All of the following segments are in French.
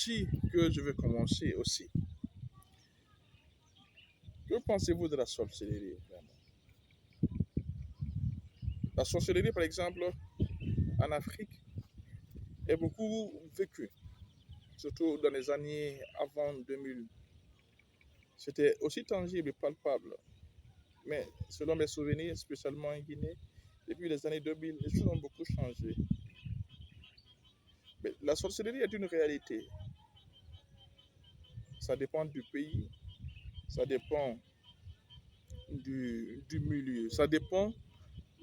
ici que je vais commencer aussi. Que pensez-vous de la sorcellerie, vraiment? La sorcellerie, par exemple, en Afrique, est beaucoup vécue, surtout dans les années avant 2000. C'était aussi tangible et palpable. Mais selon mes souvenirs, spécialement en Guinée, depuis les années 2000, les choses ont beaucoup changé. Mais la sorcellerie est une réalité. Ça dépend du pays, ça dépend du milieu, ça dépend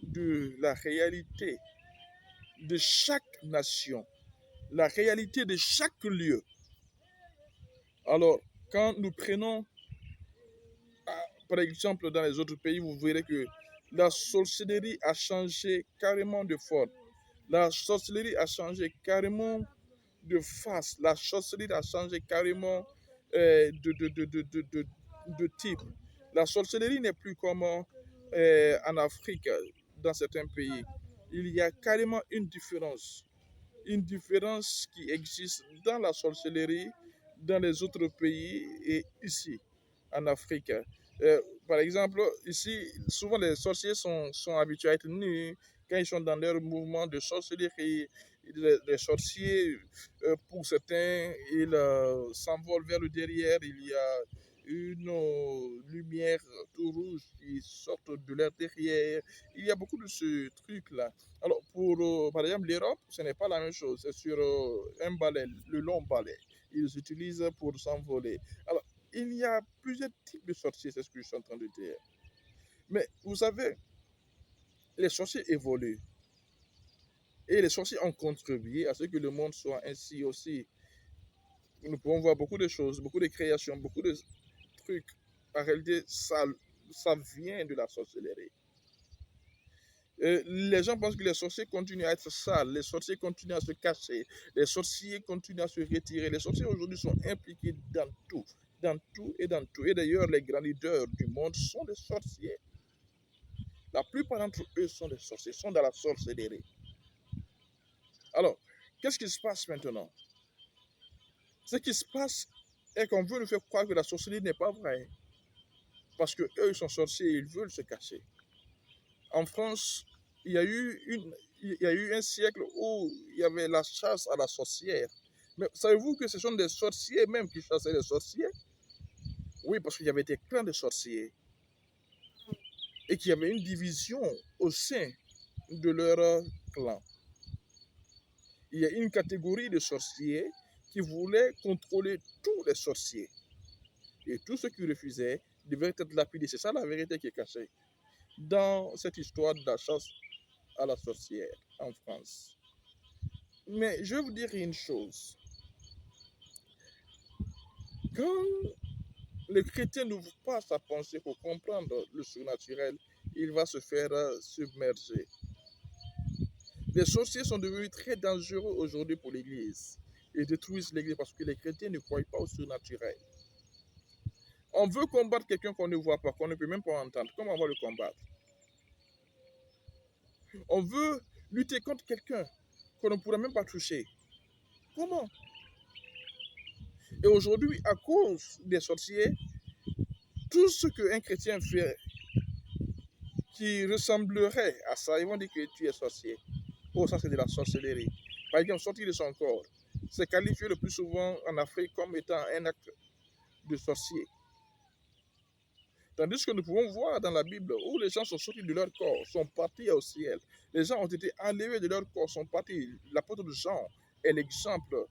de la réalité de chaque nation, la réalité de chaque lieu. Alors, quand nous prenons, par exemple, dans les autres pays, vous verrez que la sorcellerie a changé carrément de forme. La sorcellerie a changé carrément de face. La sorcellerie a changé carrément de type. La sorcellerie n'est plus comme en Afrique, dans certains pays. Il y a carrément une différence qui existe dans la sorcellerie, dans les autres pays et ici, en Afrique. Par exemple, ici, souvent les sorciers sont habitués à être nus quand ils sont dans leur mouvement de sorcellerie. Les sorciers, pour certains, ils s'envolent vers le derrière. Il y a une lumière tout rouge qui sort de leur derrière. Il y a beaucoup de ce truc-là. Alors, pour, par exemple, l'Europe, ce n'est pas la même chose. C'est sur un balai, le long balai. Ils utilisent pour s'envoler. Alors, il y a plusieurs types de sorciers, c'est ce que je suis en train de dire. Mais vous savez, les sorciers évoluent. Et les sorciers ont contribué à ce que le monde soit ainsi aussi. Nous pouvons voir beaucoup de choses, beaucoup de créations, beaucoup de trucs. En réalité, ça vient de la sorcellerie. Les gens pensent que les sorciers continuent à être sales, les sorciers continuent à se cacher, les sorciers continuent à se retirer. Les sorciers aujourd'hui sont impliqués dans tout et dans tout. Et d'ailleurs, les grands leaders du monde sont des sorciers. La plupart d'entre eux sont des sorciers, sont dans la sorcellerie. Alors, qu'est-ce qui se passe maintenant? Ce qui se passe est qu'on veut nous faire croire que la sorcellerie n'est pas vraie. Parce qu'eux, ils sont sorciers et ils veulent se cacher. En France, il y a eu un siècle où il y avait la chasse à la sorcière. Mais savez-vous que ce sont des sorciers même qui chassaient les sorciers? Oui, parce qu'il y avait des clans de sorciers. Et qu'il y avait une division au sein de leur clan. Il y a une catégorie de sorciers qui voulaient contrôler tous les sorciers. Et tous ceux qui refusaient devaient être lapidés. C'est ça la vérité qui est cachée dans cette histoire de la chasse à la sorcière en France. Mais je vais vous dire une chose. Quand le chrétien n'ouvre pas sa pensée pour comprendre le surnaturel, il va se faire submerger. Les sorciers sont devenus très dangereux aujourd'hui pour l'Église. Ils détruisent l'Église parce que les chrétiens ne croient pas au surnaturel. On veut combattre quelqu'un qu'on ne voit pas, qu'on ne peut même pas entendre. Comment on va le combattre? On veut lutter contre quelqu'un qu'on ne pourra même pas toucher. Comment? Et aujourd'hui, à cause des sorciers, tout ce qu'un chrétien fait qui ressemblerait à ça, ils vont dire que tu es sorcier. Oh, ça c'est de la sorcellerie. Par exemple, sortir de son corps, c'est qualifié le plus souvent en Afrique comme étant un acte de sorcier. Tandis que nous pouvons voir dans la Bible où les gens sont sortis de leur corps, sont partis au ciel. Les gens ont été enlevés de leur corps, sont partis. L'apôtre Jean est l'exemple.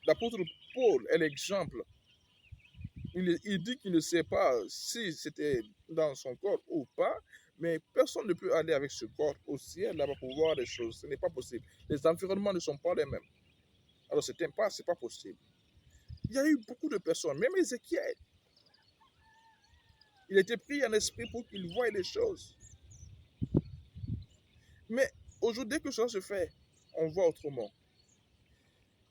L'apôtre Paul est l'exemple. Il dit qu'il ne sait pas si c'était dans son corps ou pas, mais personne ne peut aller avec ce corps au ciel là-bas pour voir des choses. Ce n'est pas possible. Les environnements ne sont pas les mêmes. Alors, c'est pas possible. Il y a eu beaucoup de personnes, même Ézéchiel. Il était pris en esprit pour qu'il voie les choses. Mais aujourd'hui, dès que ça se fait, on voit autrement.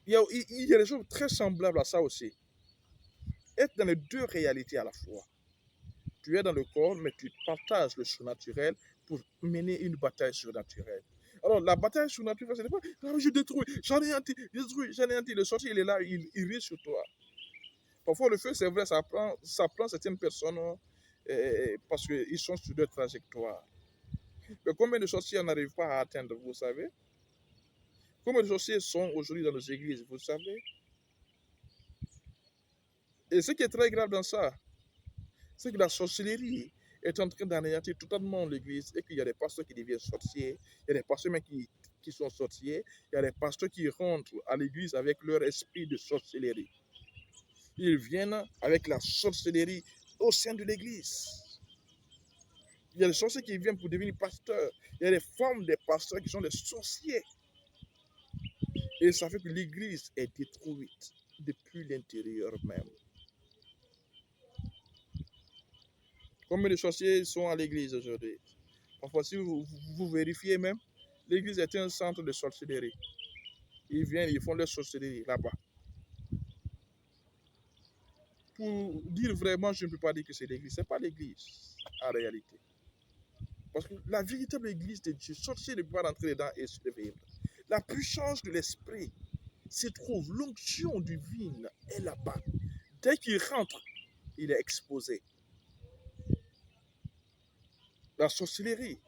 Il y a des choses très semblables à ça aussi. Être dans les deux réalités à la fois. Tu es dans le corps, mais tu partages le surnaturel pour mener une bataille surnaturelle. Alors, la bataille surnaturelle, ce n'est pas, ah, je détruis, j'anéantis, détruis, j'anéantis. Le sorcier, il est là, il rit sur toi. Parfois, le feu, c'est vrai, ça prend certaines personnes parce qu'ils sont sur leur trajectoire. Mais combien de sorciers n'arrivent pas à atteindre, vous savez? Combien de sorciers sont aujourd'hui dans nos églises, vous savez? Et ce qui est très grave dans ça, c'est que la sorcellerie est en train d'anéantir totalement l'église et qu'il y a des pasteurs qui deviennent sorciers, il y a des pasteurs même qui sont sorciers, il y a des pasteurs qui rentrent à l'église avec leur esprit de sorcellerie. Ils viennent avec la sorcellerie au sein de l'église. Il y a des sorciers qui viennent pour devenir pasteurs. Il y a des femmes des pasteurs qui sont des sorciers. Et ça fait que l'église est détruite depuis l'intérieur même. Combien de sorciers sont à l'église aujourd'hui? Parfois, si vous vérifiez même, l'église est un centre de sorcellerie. Ils viennent, ils font leur sorcellerie là-bas. Pour dire vraiment, je ne peux pas dire que c'est l'église. Ce n'est pas l'église, en réalité. Parce que la véritable église de Dieu, sorcier ne peut pas rentrer dedans et se vivre. La puissance de l'esprit s'y trouve. L'onction divine est là-bas. Dès qu'il rentre, il est exposé. La sorcellerie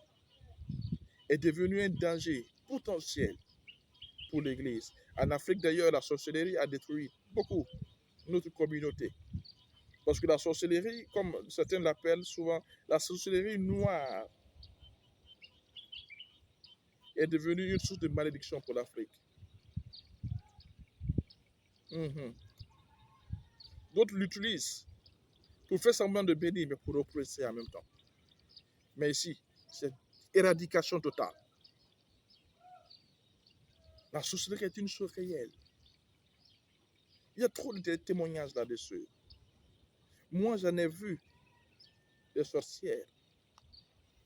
est devenue un danger potentiel pour l'Église. En Afrique d'ailleurs, la sorcellerie a détruit beaucoup notre communauté. Parce que la sorcellerie, comme certains l'appellent souvent, la sorcellerie noire est devenue une source de malédiction pour l'Afrique. D'autres l'utilisent pour faire semblant de bénir, mais pour oppresser en même temps. Mais ici, c'est éradication totale. La sorcellerie est une chose réelle. Il y a trop de témoignages là-dessus. Moi, j'en ai vu des sorcières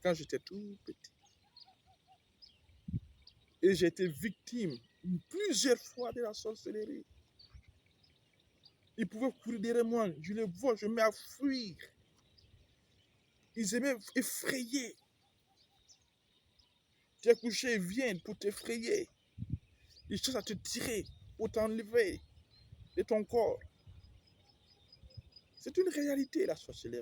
quand j'étais tout petit. Et j'ai été victime plusieurs fois de la sorcellerie. Ils pouvaient courir derrière moi, je les vois, je me mets à fuir. Ils aimaient effrayer. Tu es couché, ils viennent pour t'effrayer. Ils cherchent à te tirer pour t'enlever de ton corps. C'est une réalité, la sorcellerie.